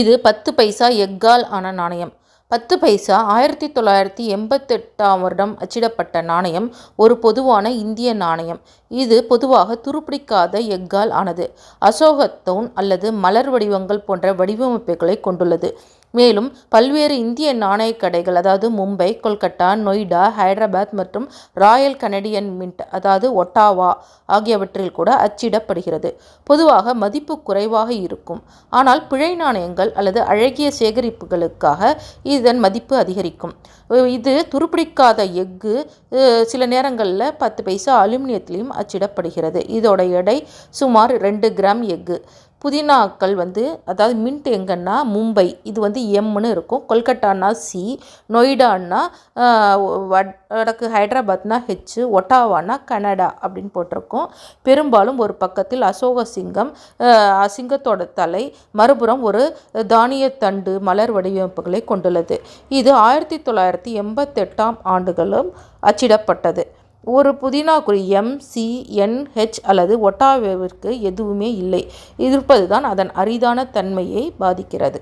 இது 10 பைசா எக்கால் ஆன நாணயம். 10 பைசா 1988ஆம் வருடம் அச்சிடப்பட்ட நாணயம் ஒரு பொதுவான இந்திய நாணயம். இது பொதுவாக துருப்பிடிக்காத எக்கால் ஆனது. அசோகத்தூண் அல்லது மலர் வடிவங்கள் போன்ற வடிவமைப்புகளை கொண்டுள்ளது. மேலும் பல்வேறு இந்திய நாணயக் கடைகள் அதாவது மும்பை, கொல்கத்தா, நொய்டா, ஹைதராபாத் மற்றும் ராயல் கனடியன் மின்ட் அதாவது ஒட்டாவா ஆகியவற்றில் கூட அச்சிடப்படுகிறது. பொதுவாக மதிப்பு குறைவாக இருக்கும். ஆனால் பிழை நாணயங்கள் அல்லது அழகிய சேகரிப்புகளுக்காக இதன் மதிப்பு அதிகரிக்கும். இது துருப்பிடிக்காத எஃகு சில நேரங்களில் 10 பைசா அலுமினியத்திலையும் அச்சிடப்படுகிறது. இதோட எடை சுமார் 2 கிராம் எஃகு. புதினாக்கள் அதாவது மின்ட் எங்கன்னா மும்பை, இது எம்னு இருக்கும். கொல்கட்டானா சி, நொய்டான்னா வடக்கு ஹைதராபாத்னா ஹெச், ஒட்டாவானா கனடா அப்படின்னு போட்டிருக்கும். பெரும்பாலும் ஒரு பக்கத்தில் அசோக சிங்கம், சிங்கத்தோட தலை, மறுபுறம் ஒரு தானியத்தண்டு மலர் வடிவமைப்புகளை கொண்டுள்ளது. இது 1988ஆம் ஆண்டுகளும் அச்சிடப்பட்டது. ஒரு புதினா குறி எம், சி, என், ஹெச் அல்லது ஒட்டாவாவிற்கு எதுவுமே இல்லை. இருப்பதுதான் அதன் அரிதான தன்மையை பாதிக்கிறது.